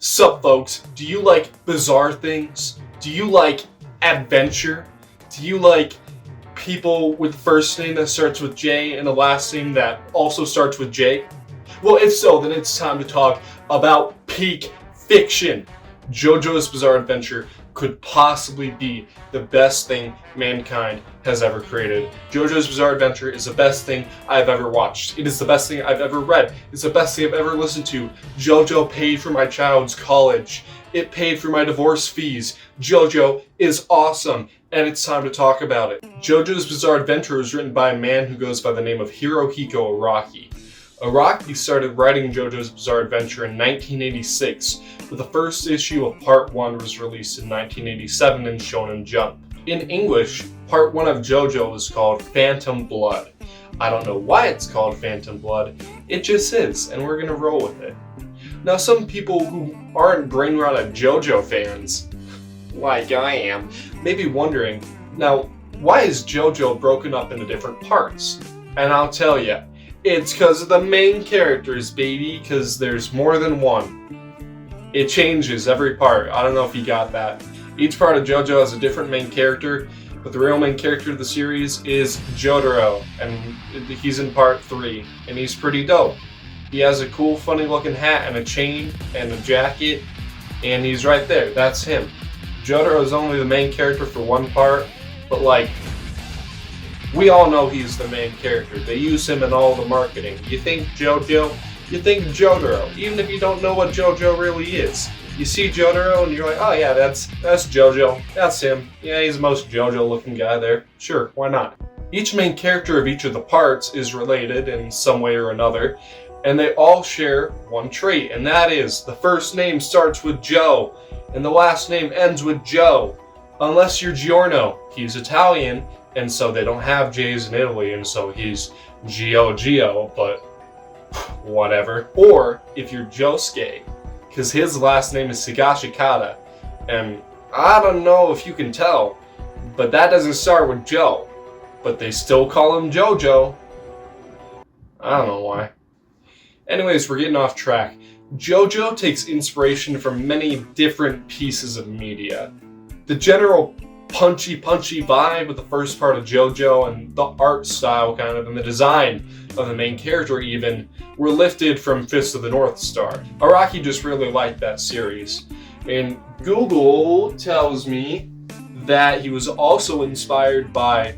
Sup folks, do you like bizarre things? Do you like adventure? Do you like people with the first name that starts with J and the last name that also starts with J? Well, if so, then it's time to talk about peak fiction. JoJo's Bizarre Adventure could possibly be the best thing mankind has ever created. JoJo's Bizarre Adventure is the best thing I've ever watched. It is the best thing I've ever read. It's the best thing I've ever listened to. JoJo paid for my child's college. It paid for my divorce fees. JoJo is awesome, and it's time to talk about it. JoJo's Bizarre Adventure was written by a man who goes by the name of Hirohiko Araki. Araki started writing JoJo's Bizarre Adventure in 1986, but the first issue of Part 1 was released in 1987 in Shonen Jump. In English, Part 1 of JoJo is called Phantom Blood. I don't know why it's called Phantom Blood, it just is, and we're gonna roll with it. Now, some people who aren't brain-rotted JoJo fans, like I am, may be wondering, now, why is JoJo broken up into different parts? And I'll tell you, it's because of the main characters, baby, because there's more than one. It changes every part. I don't know if you got that. Each part of JoJo has a different main character, but the real main character of the series is Jotaro, and he's in Part 3, and he's pretty dope. He has a cool, funny-looking hat and a chain and a jacket, and he's right there. That's him. Jotaro is only the main character for one part, but like, we all know he's the main character. They use him in all the marketing. You think JoJo? You think Jotaro, even if you don't know what JoJo really is. You see Jotaro and you're like, oh yeah, that's JoJo. That's him. Yeah, he's the most JoJo looking guy there. Sure, why not? Each main character of each of the parts is related in some way or another, and they all share one trait, and that is the first name starts with Joe, and the last name ends with Joe. Unless you're Giorno, he's Italian, and so they don't have J's in Italy, and so he's Gio, but whatever. Or if you're Josuke, because his last name is Higashikata, and I don't know if you can tell, but that doesn't start with Joe, but they still call him JoJo. I don't know why. Anyways, we're getting off track. JoJo takes inspiration from many different pieces of media. The general punchy vibe with the first part of JoJo and the art style kind of and the design of the main character even were lifted from Fist of the North Star. Araki just really liked that series. And Google tells me that he was also inspired by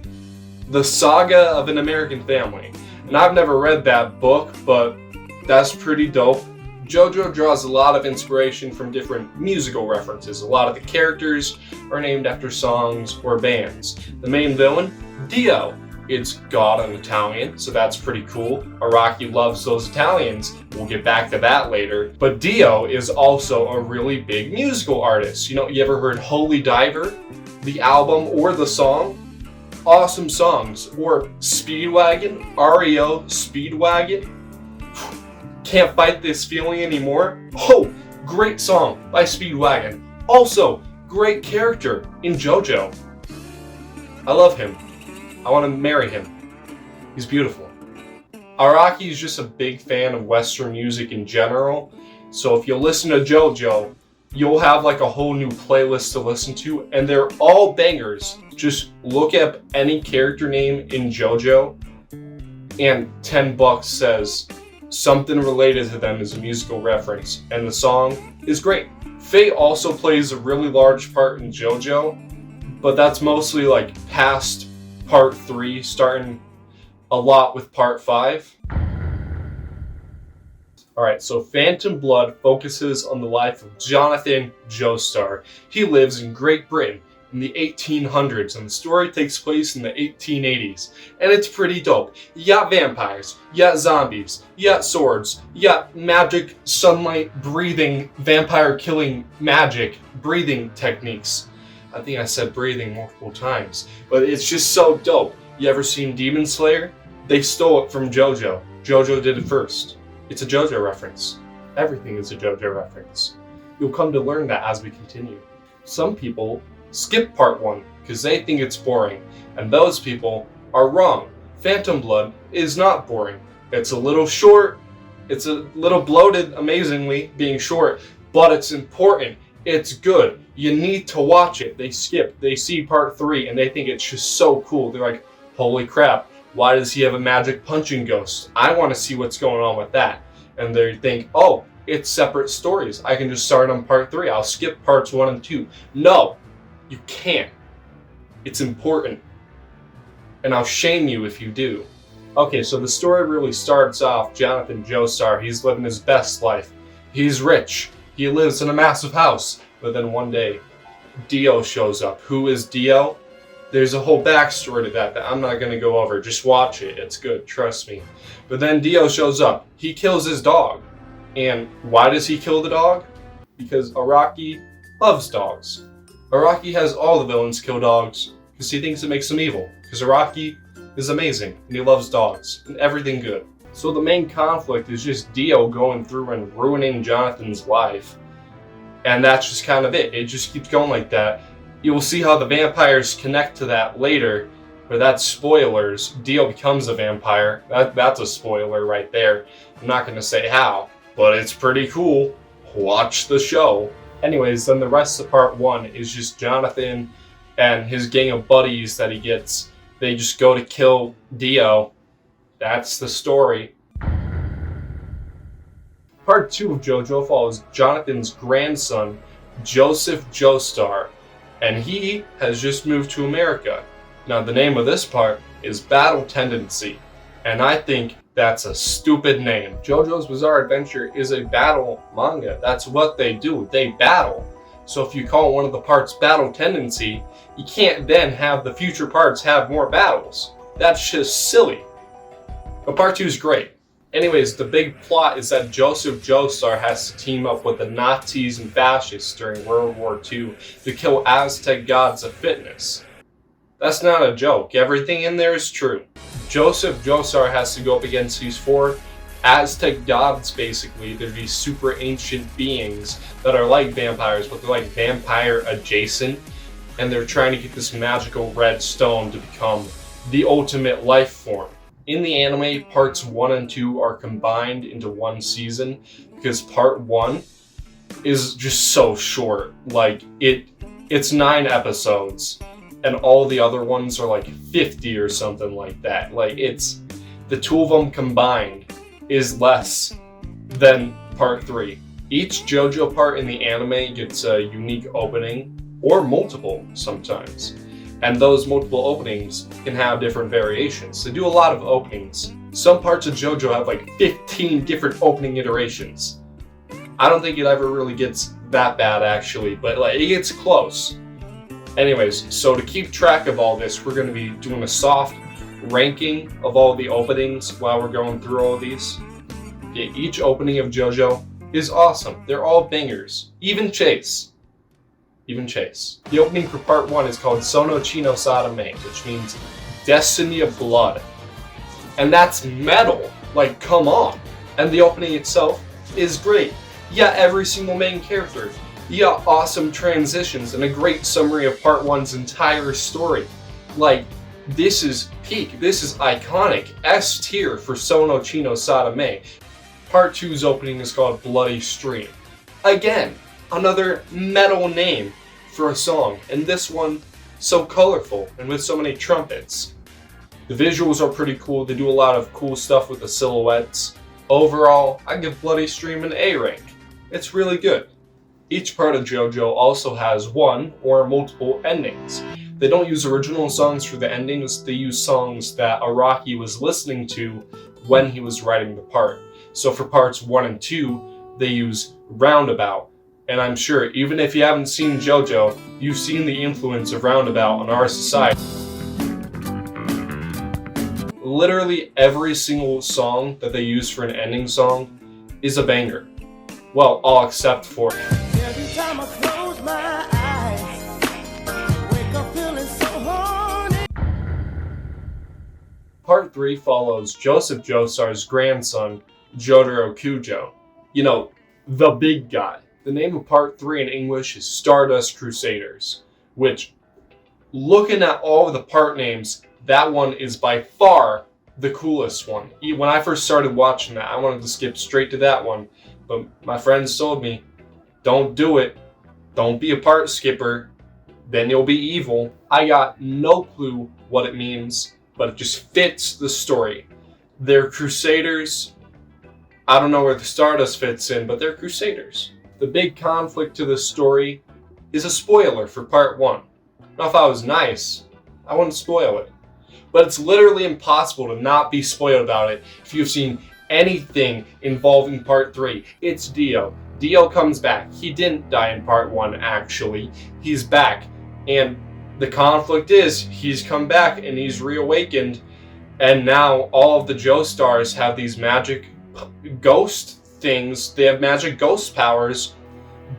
The Saga of an American Family. And I've never read that book, but that's pretty dope. JoJo draws a lot of inspiration from different musical references. A lot of the characters are named after songs or bands. The main villain, Dio. It's God in Italian, so that's pretty cool. Araki loves those Italians. We'll get back to that later. But Dio is also a really big musical artist. You know, you ever heard Holy Diver, the album or the song? Awesome songs. Or Speedwagon, REO Speedwagon. Can't Fight This Feeling Anymore. Oh, great song by Speedwagon. Also, great character in JoJo. I love him. I want to marry him. He's beautiful. Araki is just a big fan of Western music in general, so if you listen to JoJo, you'll have like a whole new playlist to listen to, and they're all bangers. Just look up any character name in JoJo, and $10 says something related to them is a musical reference, and the song is great. Fate also plays a really large part in JoJo, but that's mostly like past Part 3, starting a lot with Part 5. Alright, so Phantom Blood focuses on the life of Jonathan Joestar. He lives in Great Britain in the 1800s, and the story takes place in the 1880s. And it's pretty dope. You got vampires, you got zombies, you got swords, you got magic, sunlight, breathing, vampire killing magic, breathing techniques. I think I said breathing multiple times, but it's just so dope. You ever seen Demon Slayer? They stole it from JoJo. JoJo did it first. It's a JoJo reference. Everything is a JoJo reference. You'll come to learn that as we continue. Some people skip Part 1 because they think it's boring, and those people are wrong. Phantom Blood is not boring. It's a little short, it's a little bloated, amazingly, being short, but it's important. It's good. You need to watch it. They skip. They see part 3 and they think it's just so cool. They're like, holy crap, why does he have a magic punching ghost? I want to see what's going on with that. And they think, oh, it's separate stories. I can just start on part 3. I'll skip parts 1 and 2. No, you can't. It's important. And I'll shame you if you do. Okay, so the story really starts off Jonathan Joestar. He's living his best life. He's rich. He lives in a massive house. But then one day, Dio shows up. Who is Dio? There's a whole backstory to that I'm not going to go over. Just watch it. It's good. Trust me. But then Dio shows up. He kills his dog. And why does he kill the dog? Because Araki loves dogs. Araki has all the villains kill dogs because he thinks it makes them evil. Because Araki is amazing and he loves dogs and everything good. So the main conflict is just Dio going through and ruining Jonathan's life. And that's just kind of it. It just keeps going like that. You will see how the vampires connect to that later, but that's spoilers. Dio becomes a vampire. That's a spoiler right there. I'm not going to say how, but it's pretty cool. Watch the show. Anyways, then the rest of part 1 is just Jonathan and his gang of buddies that he gets. They just go to kill Dio. That's the story. Part 2 of Jojo follows Jonathan's grandson, Joseph Joestar, and he has just moved to America. Now the name of this part is Battle Tendency, and I think that's a stupid name. JoJo's Bizarre Adventure is a battle manga. That's what they do. They battle. So if you call one of the parts Battle Tendency, you can't then have the future parts have more battles. That's just silly. But part 2 is great. Anyways, the big plot is that Joseph Joestar has to team up with the Nazis and fascists during World War II to kill Aztec gods of fitness. That's not a joke. Everything in there is true. Joseph Joestar has to go up against these 4 Aztec gods, basically. They're these super ancient beings that are like vampires, but they're like vampire adjacent. And they're trying to get this magical red stone to become the ultimate life form. In the anime, parts 1 and 2 are combined into one season because part 1 is just so short. Like, it's 9 episodes and all the other ones are like 50 or something like that. Like, it's the 2 of them combined is less than part 3. Each JoJo part in the anime gets a unique opening, or multiple sometimes. And those multiple openings can have different variations. They do a lot of openings. Some parts of JoJo have like 15 different opening iterations. I don't think it ever really gets that bad actually, but like it gets close. Anyways, so to keep track of all this, we're going to be doing a soft ranking of all the openings while we're going through all of these. Okay, each opening of JoJo is awesome. They're all bangers. Even Chase. The opening for part 1 is called Sono Chino Sadame, which means Destiny of Blood. And that's metal. Like, come on. And the opening itself is great. Yeah, every single main character. Yeah, awesome transitions and a great summary of part 1's entire story. Like, this is peak. This is iconic. S tier for Sono Chino Sadame. Part 2's opening is called Bloody Stream. Again, another metal name for a song, and this one so colorful and with so many trumpets. The visuals are pretty cool. They do a lot of cool stuff with the silhouettes. Overall, I give Bloody Stream an A rank. It's really good. Each part of JoJo also has one or multiple endings. They don't use original songs for the endings, they use songs that Araki was listening to when he was writing the part. So for parts 1 and 2, they use Roundabout. And I'm sure, even if you haven't seen JoJo, you've seen the influence of Roundabout on our society. Literally every single song that they use for an ending song is a banger. Well, all except for... Every time I close my eyes, wake up feeling so horny. Part 3 follows Joseph Joestar's grandson, Jotaro Kujo. You know, the big guy. The name of part 3 in English is Stardust Crusaders, which, looking at all of the part names, that one is by far the coolest one. When I first started watching that, I wanted to skip straight to that one, but my friends told me, Don't do it. Don't be a part skipper. Then you'll be evil. I got no clue what it means, but it just fits the story. They're Crusaders. I don't know where the Stardust fits in, but they're Crusaders. The big conflict to the story is a spoiler for part 1. Now, if I was nice, I wouldn't spoil it. But it's literally impossible to not be spoiled about it if you've seen anything involving part 3. It's Dio. Dio comes back. He didn't die in part 1, actually. He's back. And the conflict is, he's come back and he's reawakened. And now all of the Joestars have these magic ghost things. They have magic ghost powers.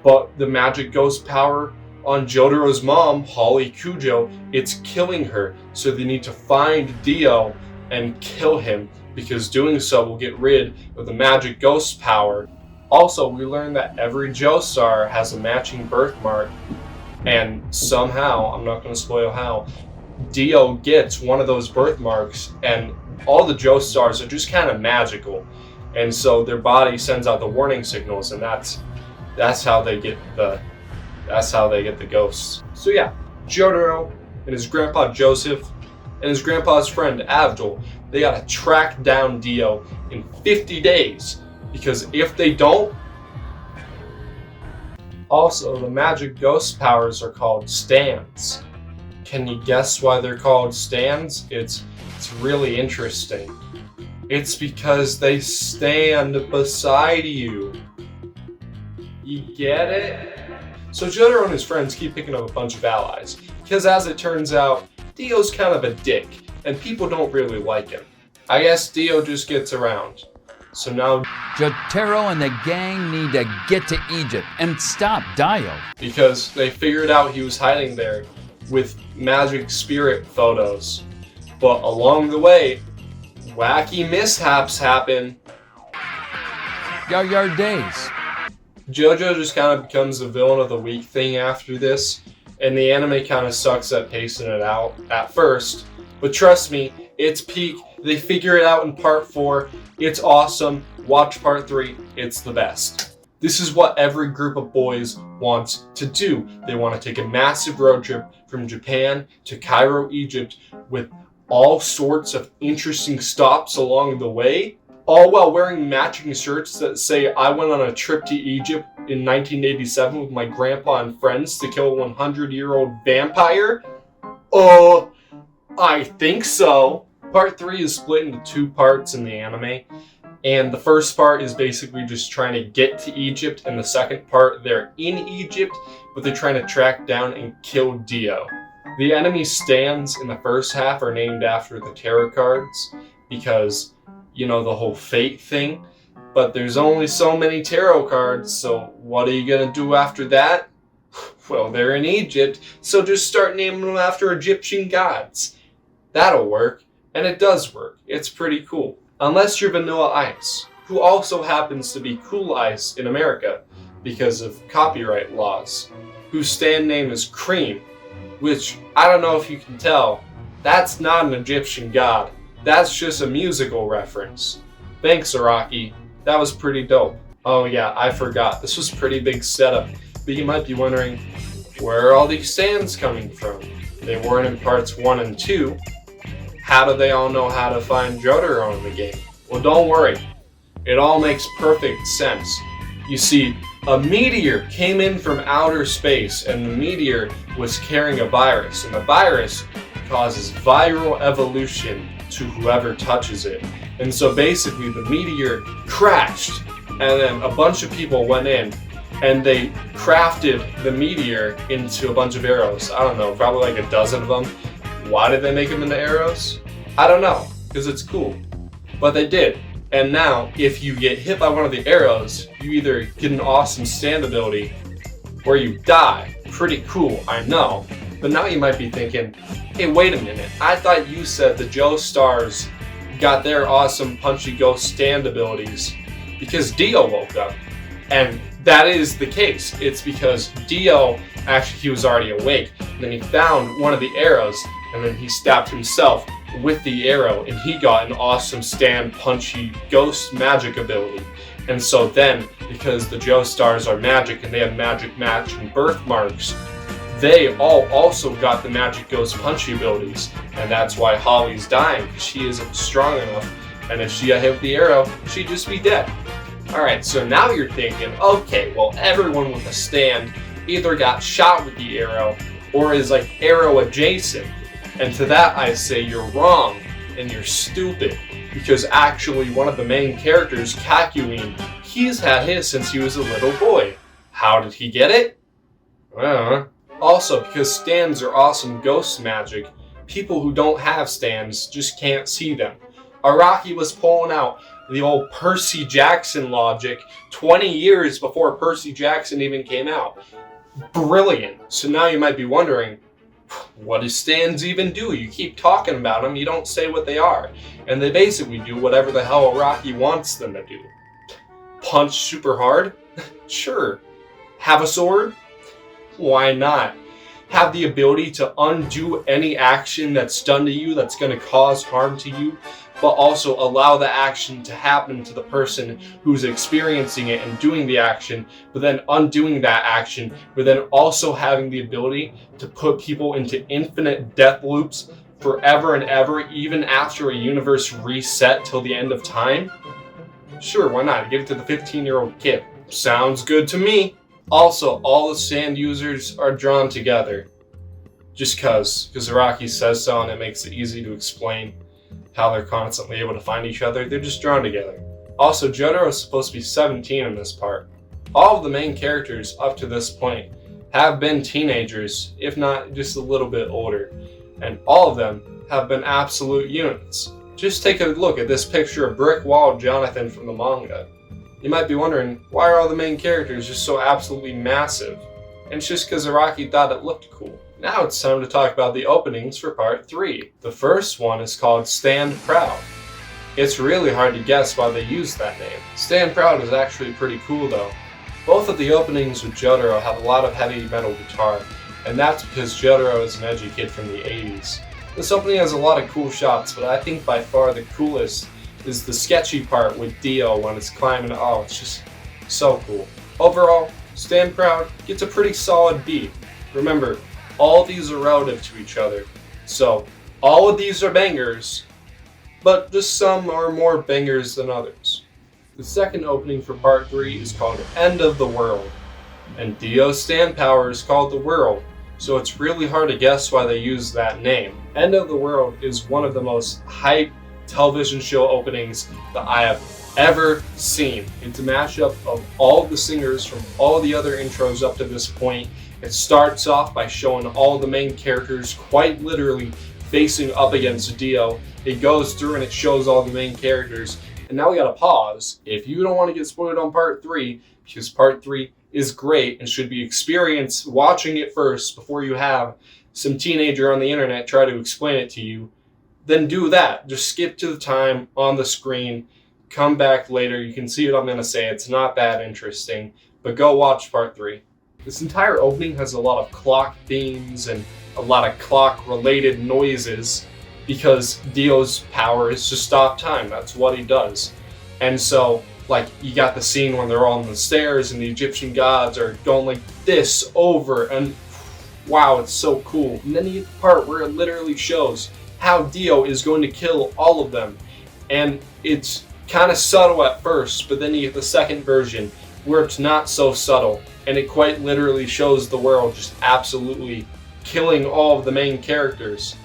But the magic ghost power on Jotaro's mom, Holly Kujo, it's killing her. So they need to find Dio and kill him, because doing so will get rid of the magic ghost power. Also, we learned that every Joestar has a matching birthmark, and somehow, I'm not going to spoil how, Dio gets one of those birthmarks, and all the Joestars are just kind of magical, and so their body sends out the warning signals, and that's how they get the ghosts. So yeah, Jotaro and his grandpa Joseph and his grandpa's friend Avdol, they gotta track down Dio in 50 days. Because if they don't... Also, the magic ghost powers are called stands. Can you guess why they're called stands? It's really interesting. It's because they stand beside you. You get it? So Jotaro and his friends keep picking up a bunch of allies. Because as it turns out, Dio's kind of a dick, and people don't really like him. I guess Dio just gets around. So now Jotaro and the gang need to get to Egypt and stop Dio. Because they figured out he was hiding there with magic spirit photos. But along the way, wacky mishaps happen. Yar days. Jojo just kind of becomes the villain of the week thing after this, and the anime kind of sucks at pacing it out at first. But trust me, it's peak. They figure it out in part 4. It's awesome. Watch part 3. It's the best. This is what every group of boys wants to do. They want to take a massive road trip from Japan to Cairo, Egypt, with all sorts of interesting stops along the way, all while wearing matching shirts that say, I went on a trip to Egypt in 1987 with my grandpa and friends to kill a 100-year-old vampire? I think so. Part 3 is split into 2 parts in the anime, and the first part is basically just trying to get to Egypt, and the second part, they're in Egypt, but they're trying to track down and kill Dio. The enemy stands in the first half are named after the tarot cards, because, you know, the whole fate thing, but there's only so many tarot cards, so what are you gonna do after that? Well, they're in Egypt, so just start naming them after Egyptian gods. That'll work. And it does work. It's pretty cool. Unless you're Vanilla Ice, who also happens to be Cool Ice in America because of copyright laws, whose stand name is Cream, which, I don't know if you can tell, that's not an Egyptian god. That's just a musical reference. Thanks, Araki. That was pretty dope. Oh yeah, I forgot. This was a pretty big setup, but you might be wondering, where are all these stands coming from? They weren't in parts 1 and 2. How do they all know how to find Jotaro in the game? Well, don't worry. It all makes perfect sense. You see, a meteor came in from outer space, and the meteor was carrying a virus, and the virus causes viral evolution to whoever touches it. And so basically the meteor crashed, and then a bunch of people went in, and they crafted the meteor into a bunch of arrows. I don't know, probably like a dozen of them. Why did they make them into arrows? I don't know, because it's cool. But they did. And now, if you get hit by one of the arrows, you either get an awesome stand ability, or you die. Pretty cool, I know. But now you might be thinking, hey, wait a minute. I thought you said the Joestars got their awesome punchy ghost stand abilities because Dio woke up. And that is the case. It's because Dio, actually he was already awake, and then he found one of the arrows, and then he stabbed himself with the arrow, and he got an awesome stand punchy ghost magic ability. And so then, because the Joestars are magic and they have magic matching birthmarks, they all also got the Magic Ghost Punchy abilities. And that's why Holly's dying, because she isn't strong enough. And if she got hit with the arrow, she'd just be dead. Alright, so now you're thinking, okay, well, everyone with a stand either got shot with the arrow or is like arrow adjacent. And to that I say you're wrong and you're stupid, because actually one of the main characters, Kakuin, he's had his since he was a little boy. How did he get it? Well, also, because stands are awesome ghost magic, people who don't have stands just can't see them. Araki was pulling out the old Percy Jackson logic 20 years before Percy Jackson even came out. Brilliant. So now you might be wondering, what do stands even do? You keep talking about them, you don't say what they are. And they basically do whatever the hell Araki wants them to do. Punch super hard? Sure. Have a sword? Why not? Have the ability to undo any action that's done to you that's going to cause harm to you, but also allow the action to happen to the person who's experiencing it and doing the action, but then undoing that action, but then also having the ability to put people into infinite death loops forever and ever, even after a universe reset till the end of time? Sure, why not? Give it to the 15-year-old kid. Sounds good to me. Also, all the stand users are drawn together. Just because Araki says so and it makes it easy to explain how they're constantly able to find each other. They're just drawn together. Also, Jojo is supposed to be 17 in this part. All of the main characters up to this point have been teenagers, if not just a little bit older. And all of them have been absolute units. Just take a look at this picture of Brick Wall Jonathan from the manga. You might be wondering, why are all the main characters just so absolutely massive? And it's just because Araki thought it looked cool. Now it's time to talk about the openings for part 3. The first one is called Stand Proud. It's really hard to guess why they used that name. Stand Proud is actually pretty cool though. Both of the openings with Jojo have a lot of heavy metal guitar, and that's because Jojo is an edgy kid from the 80s. This opening has a lot of cool shots, but I think by far the coolest is the sketchy part with Dio when it's climbing. Oh, it's just so cool. Overall, Stand Proud gets a pretty solid B. Remember, all these are relative to each other. So, all of these are bangers, but just some are more bangers than others. The second opening for part 3 is called End of the World, and Dio's stand power is called the World, so it's really hard to guess why they use that name. End of the World is one of the most hyped television show openings that I have ever seen. It's a mashup of all the singers from all the other intros up to this point. It starts off by showing all the main characters quite literally facing up against Dio. It goes through and it shows all the main characters. And now we gotta pause. If you don't want to get spoiled on part 3, because part 3 is great and should be experienced watching it first before you have some teenager on the internet try to explain it to you, then do that. Just skip to the time on the screen, come back later. You can see what I'm gonna say. It's not that interesting, but go watch part 3. This entire opening has a lot of clock themes and a lot of clock-related noises because Dio's power is to stop time. That's what he does. And so, like, you got the scene when they're all on the stairs and the Egyptian gods are going like this over, and wow, it's so cool. And then you get the part where it literally shows how Dio is going to kill all of them. And it's kind of subtle at first, but then you get the second version where it's not so subtle, and it quite literally shows the world just absolutely killing all of the main characters.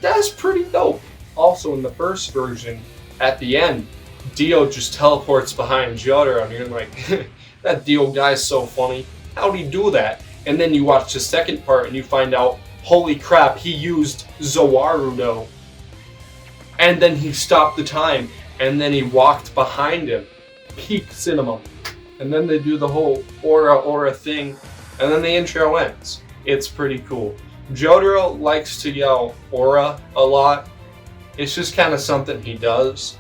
That's pretty dope. Also, in the first version, at the end, Dio just teleports behind Jojo, and you're like, that Dio guy's so funny. How'd he do that? And then you watch the second part and you find out, holy crap, he used Zowarudo. And then he stopped the time, and then he walked behind him. Peak cinema. And then they do the whole aura thing, and then the intro ends. It's pretty cool. Jojo likes to yell aura a lot. It's just kind of something he does.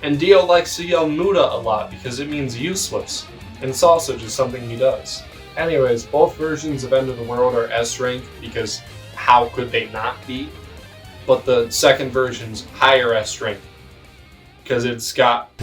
And Dio likes to yell Muda a lot because it means useless. And it's also just something he does. Anyways, both versions of End of the World are S rank because how could they not be? But the second version's higher S rank. because it's got...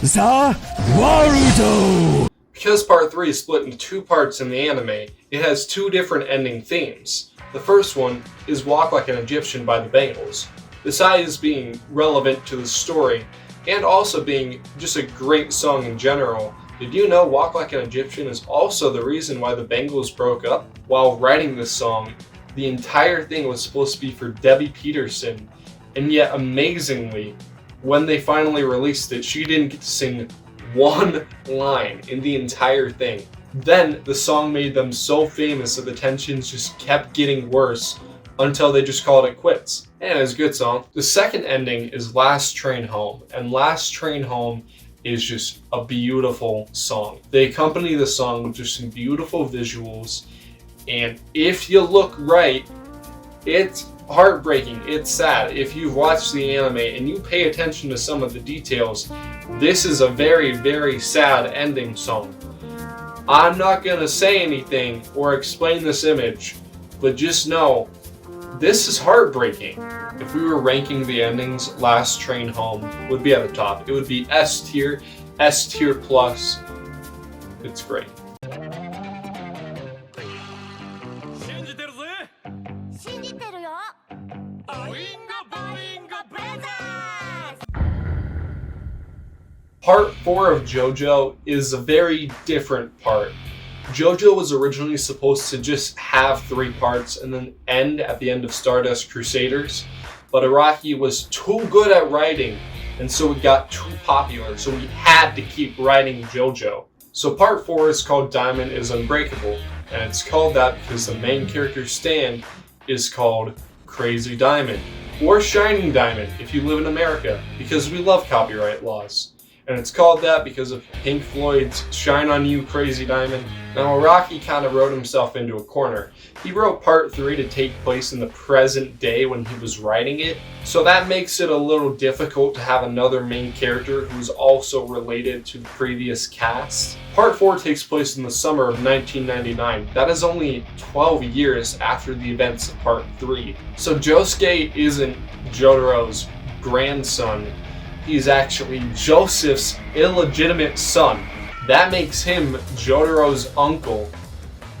Waruto! Because part 3 is split into 2 parts in the anime, it has 2 different ending themes. The first one is Walk Like an Egyptian by the Bengals. Besides being relevant to the story, and also being just a great song in general, did you know Walk Like an Egyptian is also the reason why the Bengals broke up? While writing this song, the entire thing was supposed to be for Debbie Peterson, and yet amazingly, when they finally released it, she didn't get to sing one line in the entire thing. Then the song made them so famous that the tensions just kept getting worse until they just called it quits. And it's a good song. The second ending is Last Train Home, and Last Train Home is just a beautiful song. They accompany the song with just some beautiful visuals, and if you look right, it's heartbreaking, it's sad. If you've watched the anime and you pay attention to some of the details, this is a very, very sad ending song. I'm not gonna say anything or explain this image, but just know, this is heartbreaking. If we were ranking the endings, Last Train Home would be at the top. It would be S tier plus. It's great. Part 4 of Jojo is a very different part. Jojo was originally supposed to just have 3 parts and then end at the end of Stardust Crusaders, but Araki was too good at writing, and so it got too popular, so we had to keep writing Jojo. So part 4 is called Diamond is Unbreakable, and it's called that because the main character's stand is called Crazy Diamond, or Shining Diamond if you live in America, because we love copyright laws. And it's called that because of Pink Floyd's Shine On You, Crazy Diamond. Now Araki kind of wrote himself into a corner. He wrote part 3 to take place in the present day when he was writing it, so that makes it a little difficult to have another main character who's also related to the previous cast. Part 4 takes place in the summer of 1999. That is only 12 years after the events of part 3. So Josuke isn't Jotaro's grandson. He's actually Joseph's illegitimate son. That makes him Jotaro's uncle,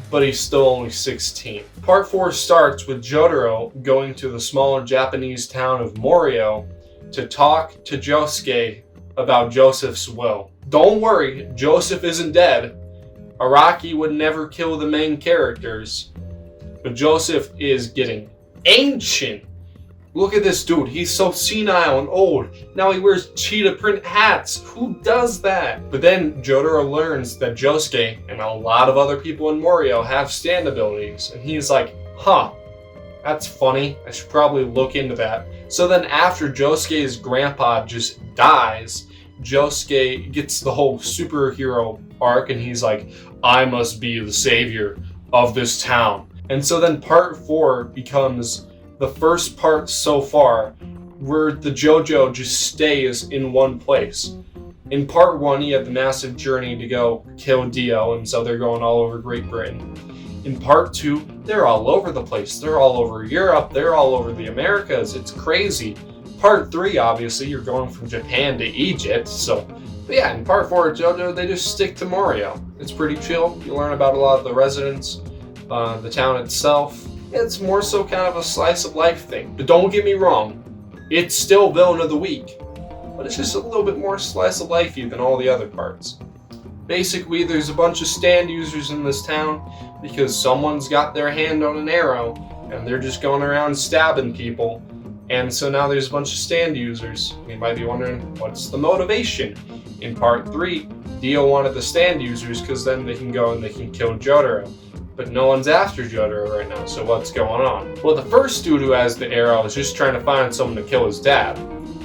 but he's still only 16. Part 4 starts with Jotaro going to the smaller Japanese town of Morio to talk to Josuke about Joseph's will. Don't worry, Joseph isn't dead. Araki would never kill the main characters, but Joseph is getting ancient. Look at this dude, he's so senile and old. Now he wears cheetah print hats. Who does that? But then Jotaro learns that Josuke and a lot of other people in Morio have stand abilities. And he's like, huh, that's funny. I should probably look into that. So then after Josuke's grandpa just dies, Josuke gets the whole superhero arc and he's like, I must be the savior of this town. And so then part 4 becomes the first part so far where the Jojo just stays in one place. In part 1, you have the massive journey to go kill Dio, and so they're going all over Great Britain. In part 2, they're all over the place. They're all over Europe, they're all over the Americas. It's crazy. Part 3, obviously, you're going from Japan to Egypt, so... But yeah, in part 4 of Jojo, they just stick to Morio. It's pretty chill. You learn about a lot of the residents, the town itself. It's more so kind of a slice of life thing. But don't get me wrong, it's still Villain of the Week. But it's just a little bit more slice of lifey than all the other parts. Basically, there's a bunch of stand users in this town because someone's got their hand on an arrow and they're just going around stabbing people. And so now there's a bunch of stand users. You might be wondering, what's the motivation? In part 3, Dio wanted the stand users because then they can go and they can kill Jotaro. But no one's after Jotaro right now, so what's going on? Well, the first dude who has the arrow is just trying to find someone to kill his dad.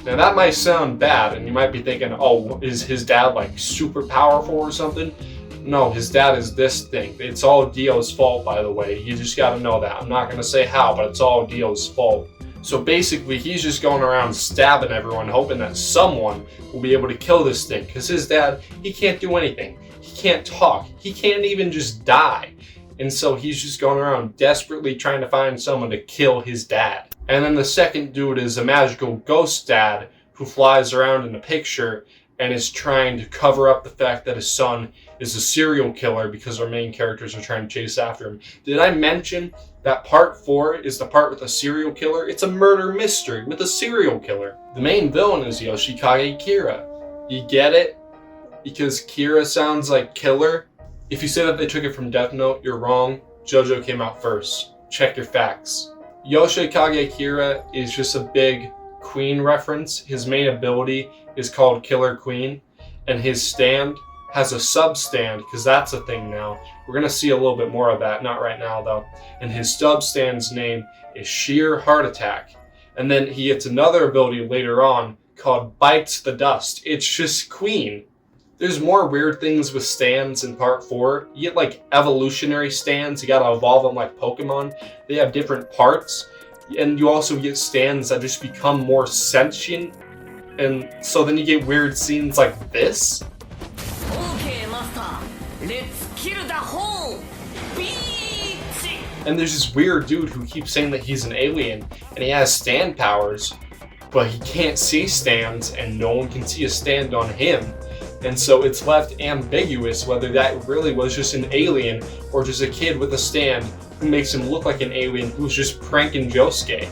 Now that might sound bad, and you might be thinking, oh, is his dad like super powerful or something? No, his dad is this thing. It's all Dio's fault, by the way. You just gotta know that. I'm not gonna say how, but it's all Dio's fault. So basically, he's just going around stabbing everyone, hoping that someone will be able to kill this thing. Because his dad, he can't do anything. He can't talk. He can't even just die. And so he's just going around desperately trying to find someone to kill his dad. And then the second dude is a magical ghost dad who flies around in a picture and is trying to cover up the fact that his son is a serial killer because our main characters are trying to chase after him. Did I mention that part 4 is the part with a serial killer? It's a murder mystery with a serial killer. The main villain is Yoshikage Kira. You get it? Because Kira sounds like killer. If you say that they took it from Death Note, you're wrong. Jojo came out first. Check your facts. Yoshikage Kira is just a big Queen reference. His main ability is called Killer Queen, and his stand has a sub-stand, because that's a thing now. We're going to see a little bit more of that, not right now though. And his sub-stand's name is Sheer Heart Attack. And then he gets another ability later on called Bites the Dust. It's just Queen. There's more weird things with stands in part 4. You get like evolutionary stands, you gotta evolve them like Pokemon. They have different parts. And you also get stands that just become more sentient. And so then you get weird scenes like this. Okay, master. Let's kill the whole beach. And there's this weird dude who keeps saying that he's an alien and he has stand powers, but he can't see stands and no one can see a stand on him. And so it's left ambiguous whether that really was just an alien or just a kid with a stand who makes him look like an alien who's just pranking Josuke.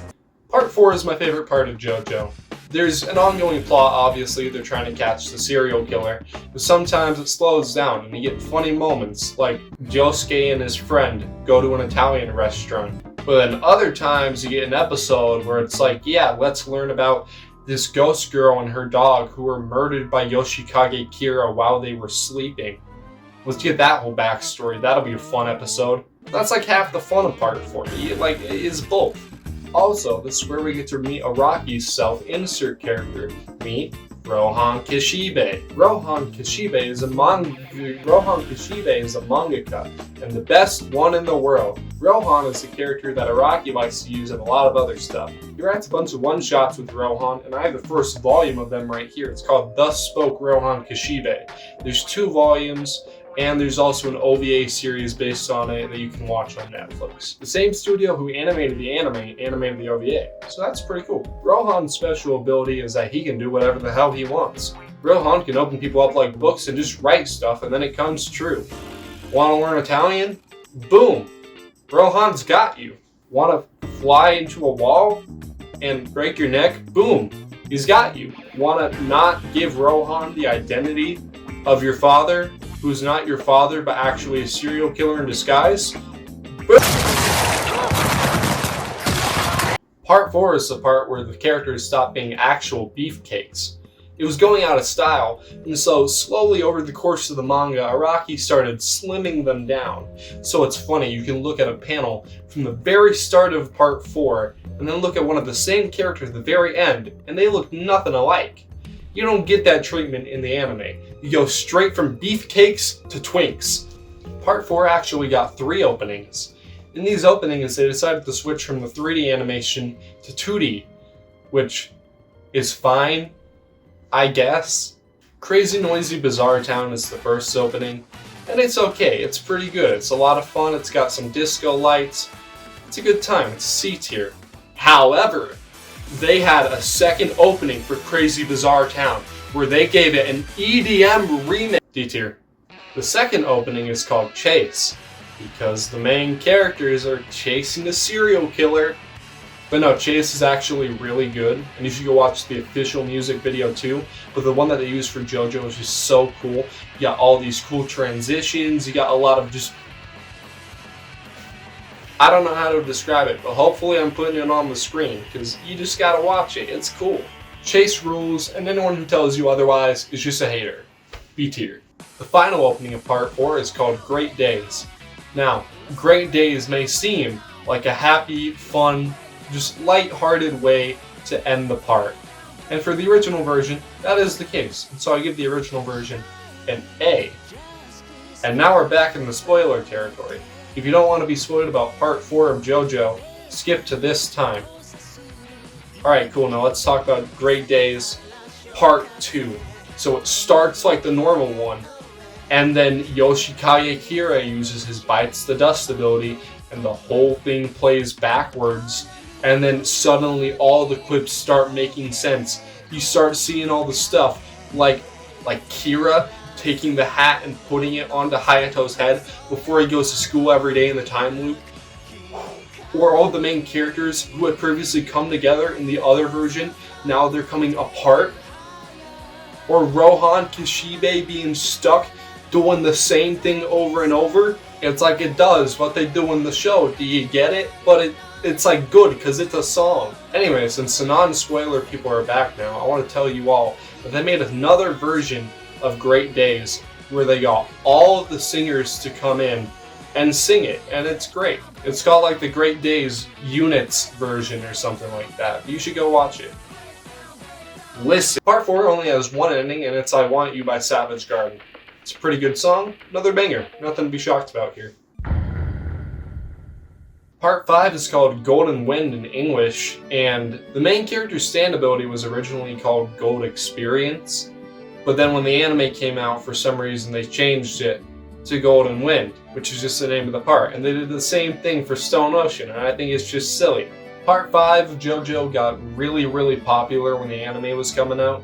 Part 4 is my favorite part of JoJo. There's an ongoing plot, obviously, they're trying to catch the serial killer, but sometimes it slows down and you get funny moments, like Josuke and his friend go to an Italian restaurant. But then other times you get an episode where it's like, yeah, let's learn about this ghost girl and her dog who were murdered by Yoshikage Kira while they were sleeping. Let's get that whole backstory, that'll be a fun episode. That's like half the fun of part 4, like it is both. Also, this is where we get to meet Araki's self-insert character. Meet Rohan Kishibe. Rohan Kishibe is a mangaka, and the best one in the world. Rohan is the character that Araki likes to use in a lot of other stuff. He writes a bunch of one-shots with Rohan, and I have the first volume of them right here. It's called Thus Spoke Rohan Kishibe. There's 2 volumes, and there's also an OVA series based on it that you can watch on Netflix. The same studio who animated the anime animated the OVA, so that's pretty cool. Rohan's special ability is that he can do whatever the hell he wants. Rohan can open people up like books and just write stuff and then it comes true. Want to learn Italian? Boom! Rohan's got you. Want to fly into a wall and break your neck? Boom! He's got you. Want to not give Rohan the identity of your father, who's not your father but actually a serial killer in disguise? Part 4 is the part where the characters stop being actual beefcakes. It was going out of style, and so slowly over the course of the manga, Araki started slimming them down. So it's funny, you can look at a panel from the very start of part 4, and then look at one of the same characters at the very end, and they look nothing alike. You don't get that treatment in the anime. You go straight from beefcakes to twinks. Part 4 actually got 3 openings. In these openings, they decided to switch from the 3D animation to 2D, which is fine, I guess. Crazy Noisy Bizarre Town is the first opening, and it's okay, it's pretty good. It's a lot of fun, it's got some disco lights. It's a good time, it's C tier. However, they had a second opening for Crazy Bizarre Town, where they gave it an EDM remix. D tier. The second opening is called Chase, because the main characters are chasing a serial killer. But no, Chase is actually really good, and you should go watch the official music video too. But the one that they used for JoJo is just so cool. You got all these cool transitions, you got a lot of just... I don't know how to describe it, but hopefully I'm putting it on the screen, because you just gotta watch it, it's cool. Chase rules, and anyone who tells you otherwise is just a hater. B tier. The final opening of part 4 is called Great Days. Now, Great Days may seem like a happy, fun, just light-hearted way to end the part. And for the original version, that is the case. And so I give the original version an A. And now we're back in the spoiler territory. If you don't want to be spoiled about part 4 of JoJo, skip to this time. Alright, cool, now let's talk about Great Days Part 2. So it starts like the normal one, and then Yoshikage Kira uses his Bites the Dust ability, and the whole thing plays backwards, and then suddenly all the clips start making sense. you start seeing all the stuff like Kira taking the hat and putting it onto Hayato's head before he goes to school every day in the time loop. Or all the main characters who had previously come together in the other version, now they're coming apart. Or Rohan Kishibe being stuck doing the same thing over and over. It's like it does what they do in the show. Do you get it? But it's like good because it's a song. Anyway, since the non-spoiler people are back now, I want to tell you all that they made another version of Great Days where they got all of the singers to come in and sing it, and it's great. It's called like the Great Days Units version or something like that. You should go watch it. Listen, part 4 only has one ending, and it's I Want You by Savage Garden. It's a pretty good song, another banger, nothing to be shocked about here. Part 5 is called Golden Wind in English, and the main character's stand ability was originally called Gold Experience, but then when the anime came out, for some reason they changed it to Golden Wind, which is just the name of the part, and they did the same thing for Stone Ocean, and I think it's just silly. Part 5 of Jojo got really popular when the anime was coming out.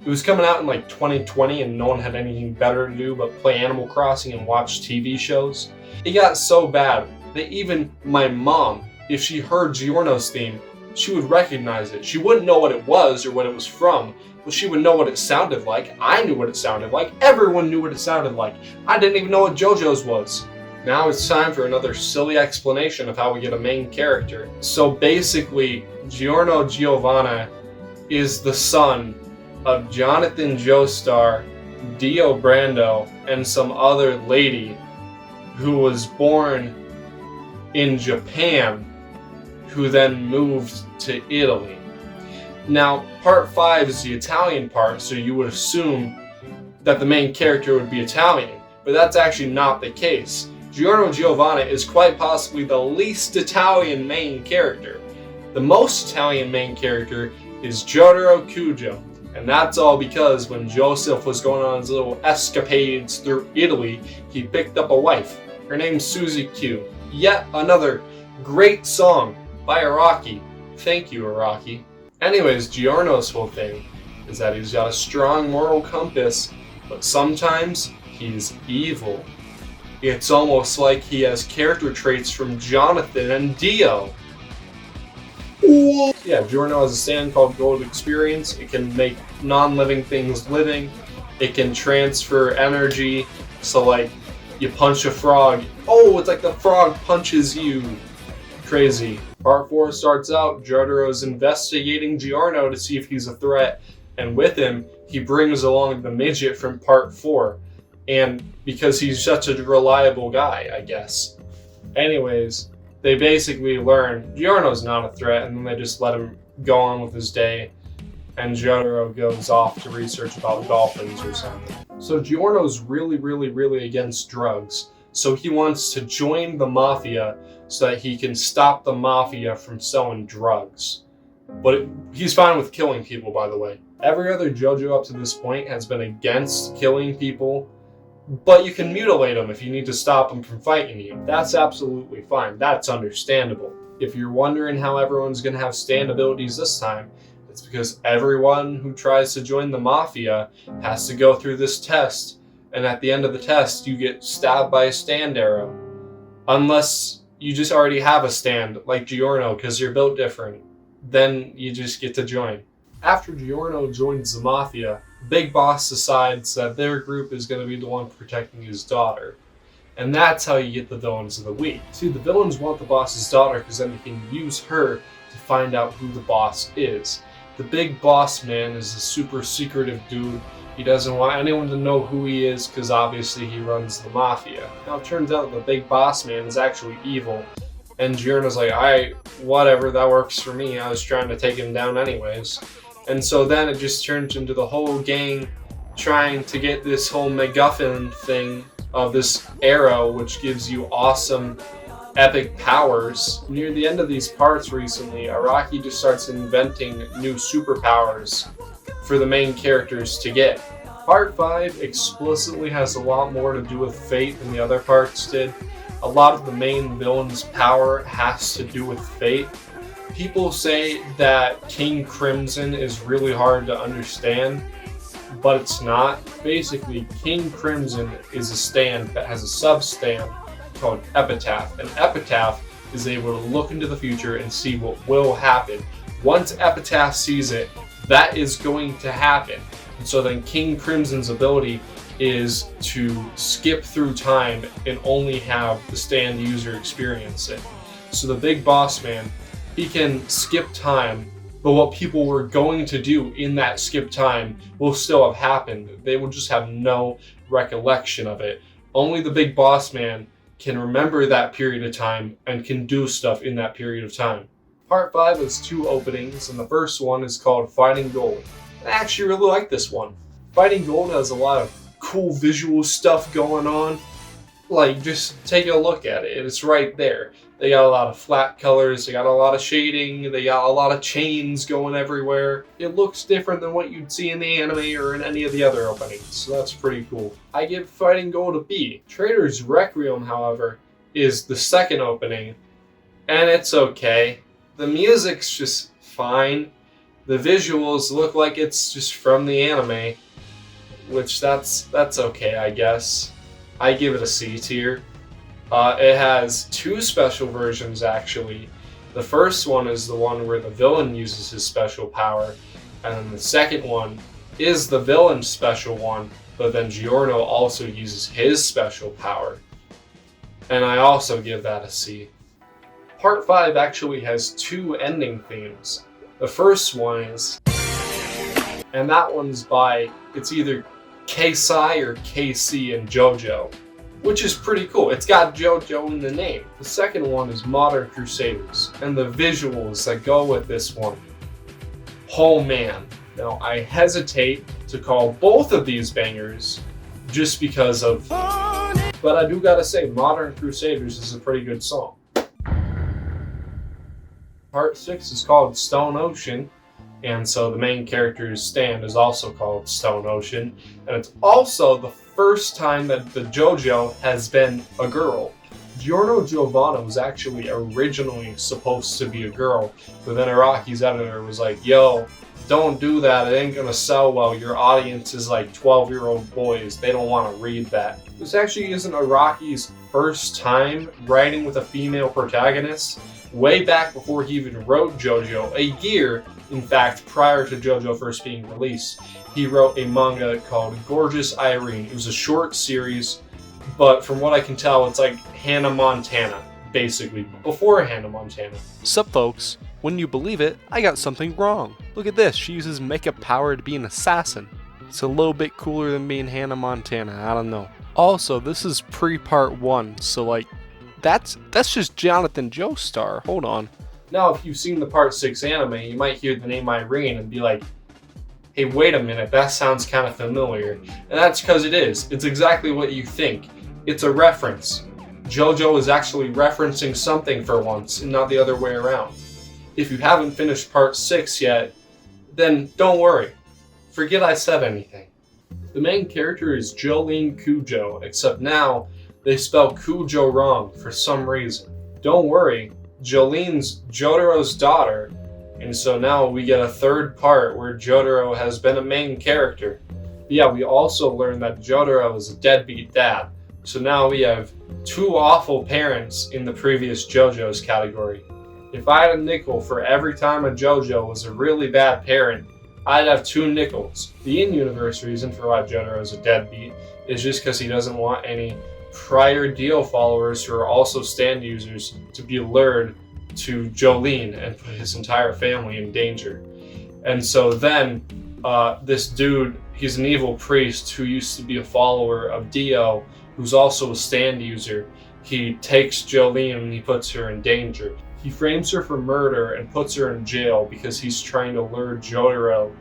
It was coming out in like 2020 and no one had anything better to do but play Animal Crossing and watch TV shows. It got so bad that even my mom, if she heard Giorno's theme, she would recognize it. She wouldn't know what it was or what it was from, but she would know what it sounded like. I knew what it sounded like. Everyone knew what it sounded like. I didn't even know what Jojo's was. Now it's time for another silly explanation of how we get a main character. So basically, Giorno Giovanna is the son of Jonathan Joestar, Dio Brando, and some other lady who was born in Japan, who then moved to Italy. Now, part 5 is the Italian part, so you would assume that the main character would be Italian, but that's actually not the case. Giorno Giovanna is quite possibly the least Italian main character. The most Italian main character is Jotaro Kujo, and that's all because when Joseph was going on his little escapades through Italy, he picked up a wife. Her name's Suzy Q. Yet another great song by Araki. Thank you, Araki. Anyways, Giorno's whole thing is that he's got a strong moral compass, but sometimes he's evil. It's almost like he has character traits from Jonathan and Dio. Yeah, Giorno has a stand called Gold Experience. It can make non-living things living. It can transfer energy. So like, you punch a frog. Oh, it's like the frog punches you. Crazy. Part 4 starts out, Jotaro's investigating Giorno to see if he's a threat. And with him, he brings along the midget from part 4. And because he's such a reliable guy, I guess. Anyways, they basically learn Giorno's not a threat, and then they just let him go on with his day, and Jotaro goes off to research about dolphins or something. So Giorno's really against drugs, so he wants to join the mafia so that he can stop the mafia from selling drugs. But he's fine with killing people, by the way. Every other JoJo up to this point has been against killing people, but you can mutilate them if you need to stop them from fighting you. That's absolutely fine. That's understandable. If you're wondering how everyone's going to have stand abilities this time, it's because everyone who tries to join the mafia has to go through this test, and at the end of the test, you get stabbed by a stand arrow. Unless you just already have a stand, like Giorno, because you're built different. Then you just get to join. After Giorno joins the mafia, Big Boss decides that their group is going to be the one protecting his daughter. And that's how you get the villains of the week. See, the villains want the boss's daughter because then they can use her to find out who the boss is. The Big Boss Man is a super secretive dude. He doesn't want anyone to know who he is because obviously he runs the mafia. Now it turns out the Big Boss Man is actually evil. And Giorno's like, alright, whatever, that works for me. I was trying to take him down anyways. And so then it just turns into the whole gang trying to get this whole MacGuffin thing of this arrow, which gives you awesome, epic powers. Near the end of these parts recently, Araki just starts inventing new superpowers for the main characters to get. Part 5 explicitly has a lot more to do with fate than the other parts did. A lot of the main villain's power has to do with fate. People say that King Crimson is really hard to understand, but it's not. Basically, King Crimson is a stand that has a sub-stand called Epitaph. And Epitaph is able to look into the future and see what will happen. Once Epitaph sees it, that is going to happen. And so then King Crimson's ability is to skip through time and only have the stand user experience it. So the big boss man, he can skip time, but what people were going to do in that skip time will still have happened. They will just have no recollection of it. Only the big boss man can remember that period of time and can do stuff in that period of time. Part 5 has 2 openings, and the first one is called Fighting Gold. I actually really like this one. Fighting Gold has a lot of cool visual stuff going on. Like, just take a look at it. It's right there. They got a lot of flat colors, they got a lot of shading, they got a lot of chains going everywhere. It looks different than what you'd see in the anime or in any of the other openings, so that's pretty cool. I give Fighting Gold a B. Trader's Requiem, however, is the second opening, and it's okay. The music's just fine. The visuals look like it's just from the anime, which that's okay, I guess. I give it a C tier. It has 2 special versions, actually. The first one is the one where the villain uses his special power, and then the second one is the villain's special one, but then Giorno also uses his special power. And I also give that a C. Part 5 actually has 2 ending themes. The first one is, and that one's by, it's either Keisai or KC and Jojo, which is pretty cool. It's got Jojo in the name. The second one is Modern Crusaders, and the visuals that go with this one. Oh man. Now, I hesitate to call both of these bangers just because of, but I do gotta say, Modern Crusaders is a pretty good song. Part 6 is called Stone Ocean, and so the main character's stand is also called Stone Ocean, and it's also the first time that the Jojo has been a girl. Giorno Giovanna was actually originally supposed to be a girl, but then Araki's editor was like, yo, don't do that, it ain't gonna sell well, your audience is like 12-year-old boys, they don't want to read that. This actually isn't Araki's first time writing with a female protagonist. Way back before he even wrote Jojo, a year, in fact, prior to Jojo first being released, he wrote a manga called Gorgeous Irene. It was a short series, but from what I can tell, it's like Hannah Montana, basically, before Hannah Montana. Sup folks, wouldn't you believe it, I got something wrong. Look at this, she uses makeup power to be an assassin. It's a little bit cooler than being Hannah Montana, I don't know. Also, this is pre-part 1, so like, that's just Jonathan Joestar, hold on. Now, if you've seen the Part 6 anime, you might hear the name Irene and be like, hey, wait a minute, that sounds kind of familiar. And that's because it is. It's exactly what you think. It's a reference. Jojo is actually referencing something for once, and not the other way around. If you haven't finished Part 6 yet, then don't worry. Forget I said anything. The main character is Jolene Kujo, except now they spell Kujo wrong for some reason. Don't worry, Jolene's Jotaro's daughter, and so now we get a third part where Jotaro has been a main character. But yeah, we also learn that Jotaro is a deadbeat dad. So now we have 2 awful parents in the previous JoJo's category. If I had a nickel for every time a JoJo was a really bad parent, I'd have 2 nickels. The in-universe reason for why Jotaro is a deadbeat is just because he doesn't want any prior Dio followers who are also stand users to be lured to Jolene and put his entire family in danger. And so then this dude, he's an evil priest who used to be a follower of Dio, who's also a stand user. He takes Jolene and he puts her in danger. He frames her for murder and puts her in jail because he's trying to lure Jotaro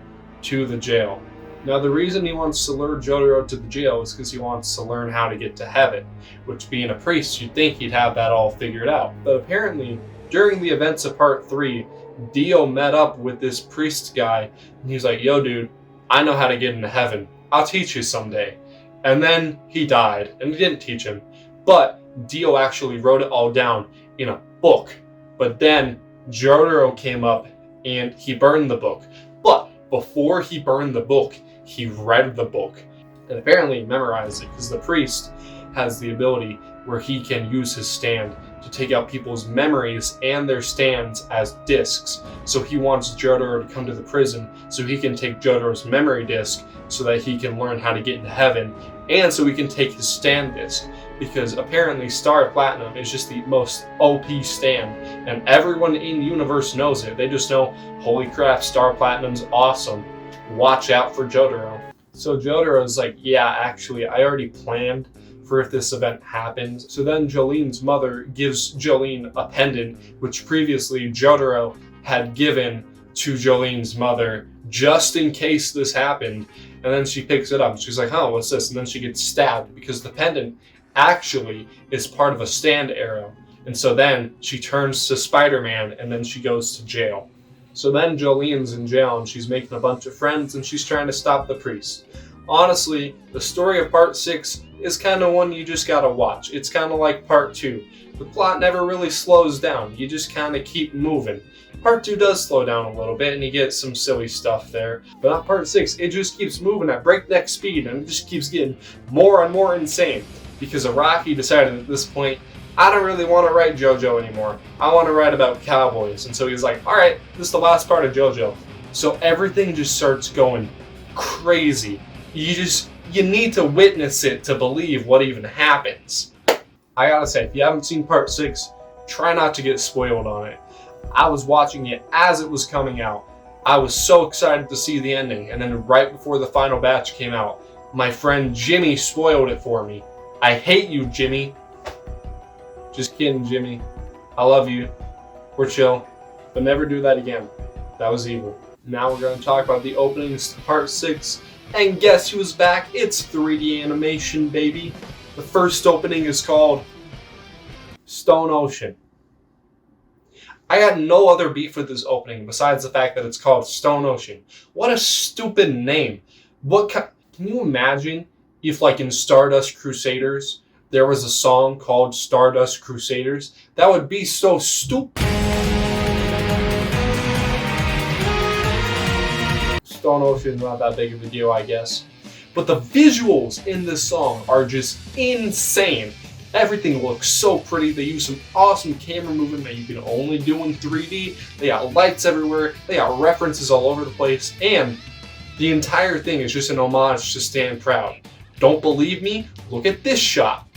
to the jail. Now, the reason he wants to lure Jotaro to the jail is because he wants to learn how to get to heaven, which, being a priest, you'd think he'd have that all figured out. But apparently, during the events of Part 3, Dio met up with this priest guy, and he's like, yo dude, I know how to get into heaven. I'll teach you someday. And then he died, and he didn't teach him. But Dio actually wrote it all down in a book. But then Jotaro came up and he burned the book. But before he burned the book, he read the book. And apparently memorized it, because the priest has the ability where he can use his stand to take out people's memories and their stands as discs. So he wants Jotaro to come to the prison so he can take Jotaro's memory disc so that he can learn how to get into heaven, and so he can take his stand disc, because apparently Star Platinum is just the most OP stand, and everyone in the universe knows it. They just know, holy crap, Star Platinum's awesome. Watch out for Jotaro. So Jotaro's like, yeah, actually, I already planned for if this event happened. So then Jolene's mother gives Jolene a pendant, which previously Jotaro had given to Jolene's mother just in case this happened. And then she picks it up. She's like, oh, what's this? And then she gets stabbed because the pendant actually is part of a stand arrow. And so then she turns to Spider-Man, and then she goes to jail. So then Jolene's in jail and she's making a bunch of friends and she's trying to stop the priest. Honestly, the story of part 6 is kind of one you just gotta watch. It's kind of like part 2. The plot never really slows down. You just kind of keep moving. Part 2 does slow down a little bit and you get some silly stuff there. But not part 6. It just keeps moving at breakneck speed and it just keeps getting more and more insane. Because Araki decided at this point, I don't really want to write Jojo anymore. I want to write about cowboys. And so he's like, alright, this is the last part of Jojo. So everything just starts going crazy. You need to witness it to believe what even happens. I gotta say, if you haven't seen part 6, try not to get spoiled on it. I was watching it as it was coming out. I was so excited to see the ending, and then right before the final batch came out, my friend Jimmy spoiled it for me. I hate you, Jimmy. Just kidding, Jimmy. I love you. We're chill. But never do that again. That was evil. Now we're going to talk about the openings to part 6. And guess who's back? It's 3D animation, baby. The first opening is called Stone Ocean. I got no other beef with this opening besides the fact that it's called Stone Ocean. What a stupid name. Can you imagine if, like in Stardust Crusaders, there was a song called Stardust Crusaders? That would be so stupid. Stone Ocean is not that big of a deal, I guess. But the visuals in this song are just insane. Everything looks so pretty. They use some awesome camera movement that you can only do in 3D. They got lights everywhere. They got references all over the place. And the entire thing is just an homage to Stand Proud. Don't believe me? Look at this shot.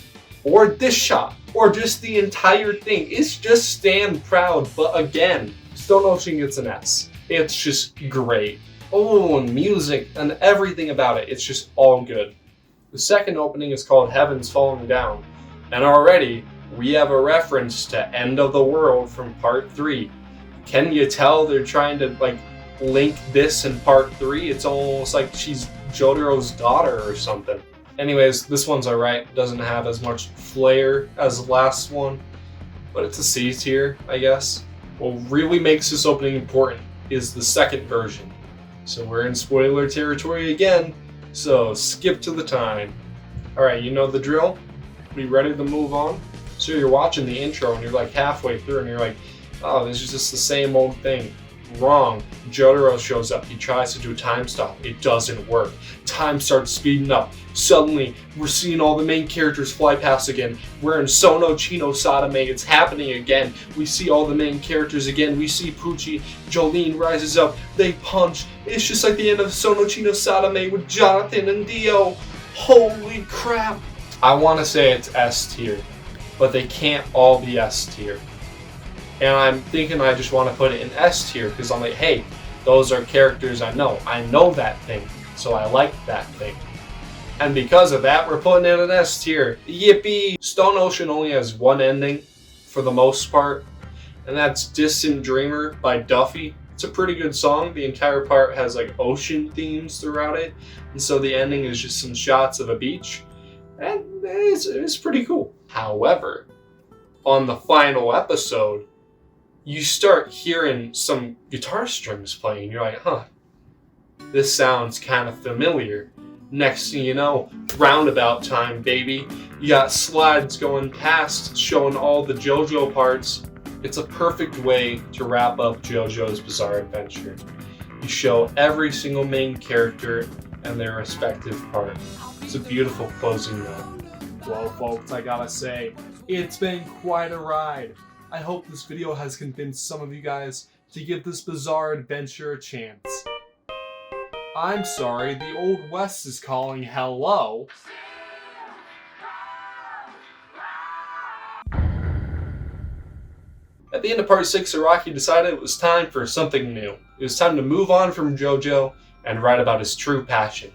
Or this shot. Or just the entire thing. It's just Stand Proud. But again, Stone Ocean gets an S. It's just great. Oh, and music and everything about it. It's just all good. The second opening is called Heaven's Falling Down. And already, we have a reference to End of the World from part 3. Can you tell they're trying to, link this in part 3? It's almost like she's Jotaro's daughter or something. Anyways, this one's alright. Doesn't have as much flair as the last one. But it's a C tier, I guess. What really makes this opening important is the second version. So we're in spoiler territory again. So skip to the time. Alright, you know the drill? We ready to move on? So you're watching the intro and you're like halfway through and you're like, oh, this is just the same old thing. Wrong. Jotaro shows up. He tries to do a time stop. It doesn't work. Time starts speeding up. Suddenly, we're seeing all the main characters fly past again. We're in Sono, Chino, Sadame. It's happening again. We see all the main characters again. We see Pucci. Jolene rises up. They punch. It's just like the end of Sono, Chino, Sadame with Jonathan and Dio. Holy crap. I want to say it's S tier, but they can't all be S tier. And I'm thinking I just want to put it in S tier because I'm like, hey, those are characters I know. I know that thing, so I like that thing. And because of that, we're putting it in S tier. Yippee! Stone Ocean only has one ending for the most part, and that's Distant Dreamer by Duffy. It's a pretty good song. The entire part has ocean themes throughout it, and so the ending is just some shots of a beach. And it's pretty cool. However, on the final episode, you start hearing some guitar strings playing. You're like, huh, this sounds kind of familiar. Next thing you know, Roundabout time, baby. You got slides going past, showing all the Jojo parts. It's a perfect way to wrap up JoJo's Bizarre Adventure. You show every single main character and their respective part. It's a beautiful closing note. Well, folks, I gotta say, it's been quite a ride. I hope this video has convinced some of you guys to give this Bizarre Adventure a chance. I'm sorry, the Old West is calling hello. At the end of part 6, Araki decided it was time for something new. It was time to move on from JoJo and write about his true passion,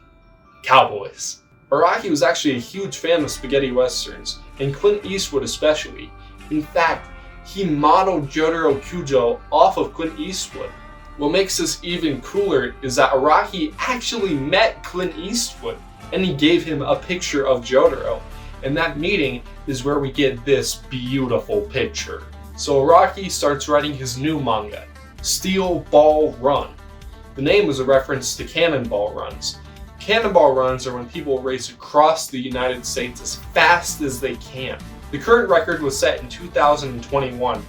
cowboys. Araki was actually a huge fan of spaghetti westerns, and Clint Eastwood especially. In fact, he modeled Jotaro Kujo off of Clint Eastwood. What makes this even cooler is that Araki actually met Clint Eastwood, and he gave him a picture of Jotaro. And that meeting is where we get this beautiful picture. So Araki starts writing his new manga, Steel Ball Run. The name was a reference to cannonball runs. Cannonball runs are when people race across the United States as fast as they can. The current record was set in 2021,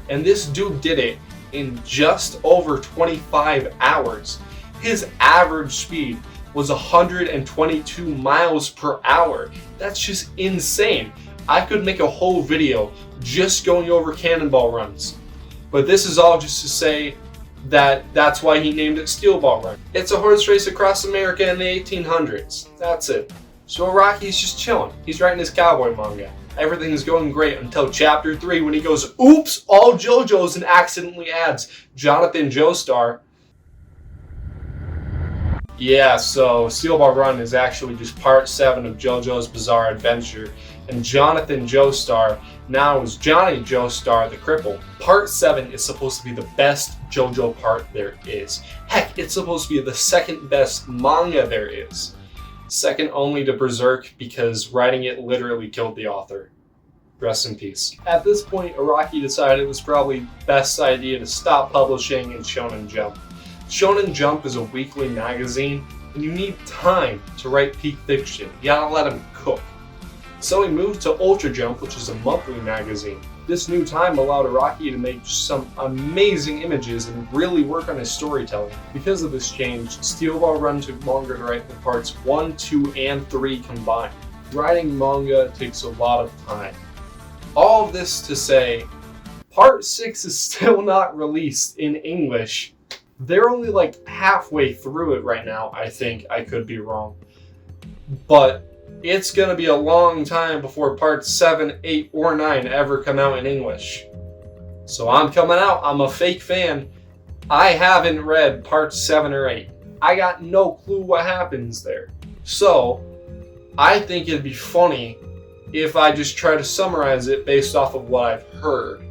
and this dude did it in just over 25 hours. His average speed was 122 miles per hour. That's just insane. I could make a whole video just going over cannonball runs. But this is all just to say that that's why he named it Steel Ball Run. It's a horse race across America in the 1800s. That's it. So Araki's just chilling. He's writing his cowboy manga. Everything's going great until chapter 3 when he goes, oops, all JoJo's, and accidentally adds Jonathan Joestar. Yeah, so Steel Ball Run is actually just part 7 of JoJo's Bizarre Adventure, and Jonathan Joestar now is Johnny Joestar the Cripple. Part 7 is supposed to be the best JoJo part there is. Heck, it's supposed to be the second best manga there is. Second only to Berserk because writing it literally killed the author. Rest in peace. At this point, Araki decided it was probably best idea to stop publishing in Shonen Jump. Shonen Jump is a weekly magazine, and you need time to write peak fiction. You gotta let him cook. So he moved to Ultra Jump, which is a monthly magazine. This new time allowed Araki to make some amazing images and really work on his storytelling. Because of this change, Steel Ball Run took longer to write the parts 1, 2, and 3 combined. Writing manga takes a lot of time. All of this to say, part 6 is still not released in English. They're only like halfway through it right now, I think. I could be wrong. But it's gonna be a long time before parts 7, 8, or 9 ever come out in English. So I'm coming out. I'm a fake fan. I haven't read parts 7 or 8. I got no clue what happens there. So I think it'd be funny if I just try to summarize it based off of what I've heard.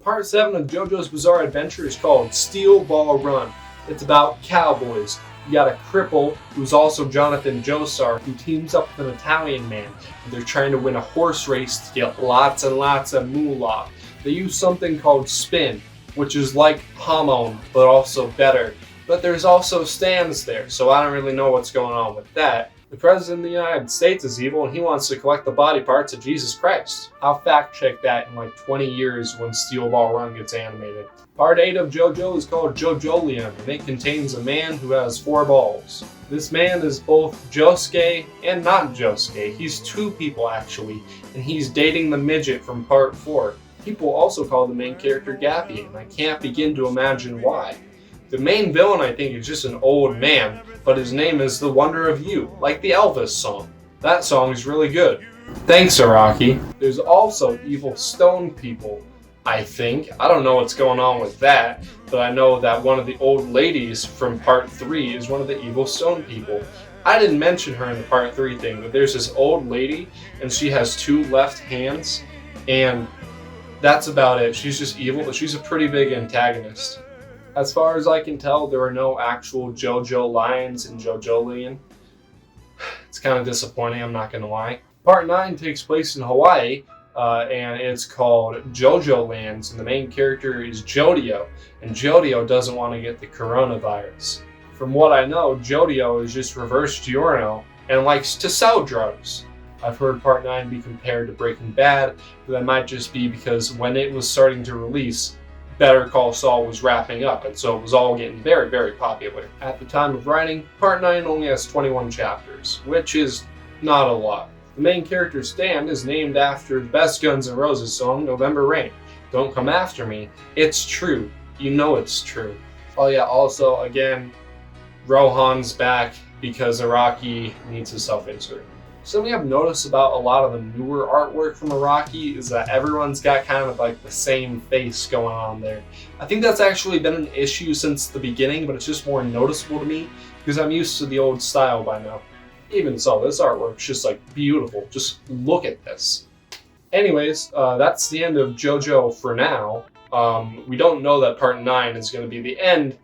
Part 7 of JoJo's Bizarre Adventure is called Steel Ball Run. It's about cowboys. You got a cripple, who's also Jonathan Joestar, who teams up with an Italian man. And they're trying to win a horse race to get lots and lots of moolah. They use something called spin, which is like hamon, but also better. But there's also stands there, so I don't really know what's going on with that. The President of the United States is evil, and he wants to collect the body parts of Jesus Christ. I'll fact check that in like 20 years when Steel Ball Run gets animated. Part 8 of JoJo is called Jojolium, and it contains a man who has 4 balls. This man is both Josuke and not Josuke. He's 2 people actually, and he's dating the midget from part 4. People also call the main character Gappy, and I can't begin to imagine why. The main villain, I think, is just an old man, but his name is The Wonder of You, like the Elvis song. That song is really good. Thanks, Araki. There's also evil stone people, I think. I don't know what's going on with that, but I know that one of the old ladies from part 3 is one of the evil stone people. I didn't mention her in the part 3 thing, but there's this old lady, and she has 2 left hands, and that's about it. She's just evil, but she's a pretty big antagonist. As far as I can tell, there are no actual JoJo lions in Jojolion. It's kind of disappointing, I'm not gonna lie. Part 9 takes place in Hawaii, and it's called JoJo Lands, and the main character is Jodio, and Jodio doesn't want to get the coronavirus. From what I know, Jodio is just reverse Giorno and likes to sell drugs. I've heard Part 9 be compared to Breaking Bad, but that might just be because when it was starting to release, Better Call Saul was wrapping up, and so it was all getting very, very popular. At the time of writing, Part 9 only has 21 chapters, which is not a lot. The main character, Stan, is named after the best Guns N' Roses song, November Rain. Don't come after me. It's true. You know it's true. Oh yeah, also, again, Rohan's back because Araki needs a self-insert. Something I've noticed about a lot of the newer artwork from Araki is that everyone's got kind of like the same face going on there. I think that's actually been an issue since the beginning, but it's just more noticeable to me because I'm used to the old style by now. Even so, this artwork's just like beautiful. Just look at this. Anyways, that's the end of Jojo for now. We don't know that Part 9 is going to be the end,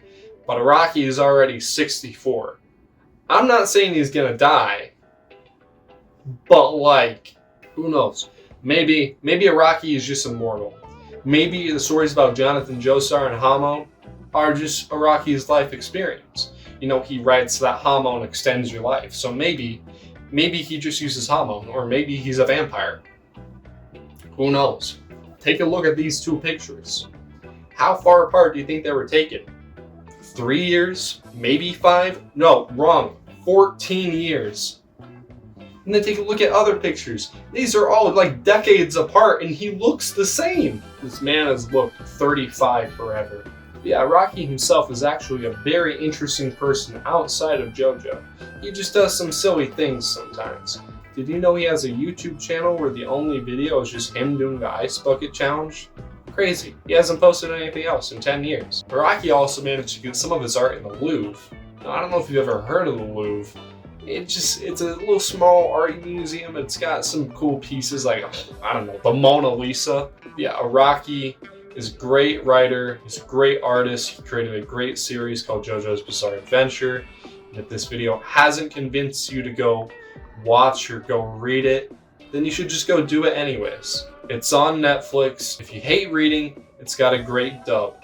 but Araki is already 64. I'm not saying he's going to die, but like, who knows? Maybe Araki is just immortal. Maybe the stories about Jonathan, Joestar, and Hamo are just Araki's life experience. You know, he writes that hormone extends your life. So maybe he just uses hormone, or maybe he's a vampire. Who knows? Take a look at these two pictures. How far apart do you think they were taken? 3 years? Maybe 5? No, wrong. 14 years. And then take a look at other pictures. These are all like decades apart, and he looks the same. This man has looked 35 forever. Yeah, Araki himself is actually a very interesting person outside of JoJo. He just does some silly things sometimes. Did you know he has a YouTube channel where the only video is just him doing the ice bucket challenge? Crazy. He hasn't posted anything else in 10 years. Araki also managed to get some of his art in the Louvre. Now, I don't know if you've ever heard of the Louvre. It's a little small art museum. It's got some cool pieces like, I don't know, the Mona Lisa. Yeah, Araki is a great writer, he's a great artist. He created a great series called JoJo's Bizarre Adventure. And if this video hasn't convinced you to go watch or go read it, then you should just go do it anyways. It's on Netflix. If you hate reading, it's got a great dub.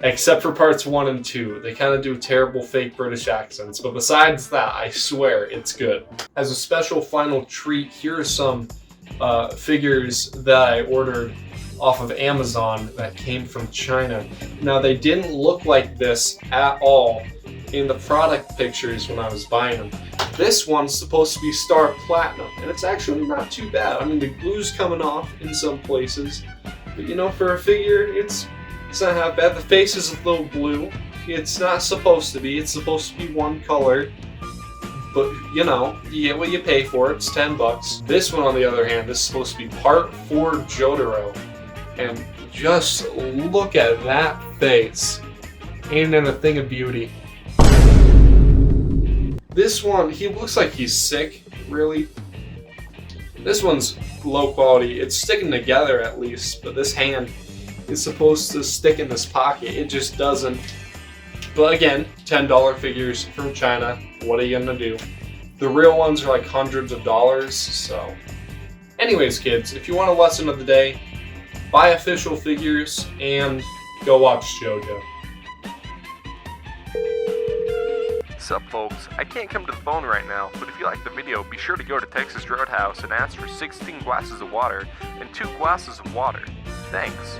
Except for parts 1 and 2. They kind of do terrible fake British accents, but besides that, I swear, it's good. As a special final treat, here are some figures that I ordered off of Amazon that came from China. Now, they didn't look like this at all in the product pictures when I was buying them. This one's supposed to be Star Platinum, and it's actually not too bad. I mean, the glue's coming off in some places, but you know, for a figure, it's not half bad. The face is a little blue. It's not supposed to be. It's supposed to be one color. But, you know, you get what you pay for. It's $10. This one, on the other hand, is supposed to be Part 4 Jotaro. And just look at that face. Ain't it a thing of beauty? This one, he looks like he's sick, really. This one's low quality. It's sticking together at least, but this hand is supposed to stick in this pocket. It just doesn't. But again, $10 figures from China. What are you gonna do? The real ones are like hundreds of dollars, so. Anyways, kids, if you want a lesson of the day, buy official figures and go watch JoJo. Sup folks, I can't come to the phone right now, but if you like the video, be sure to go to Texas Roadhouse and ask for 16 glasses of water and 2 glasses of water. Thanks.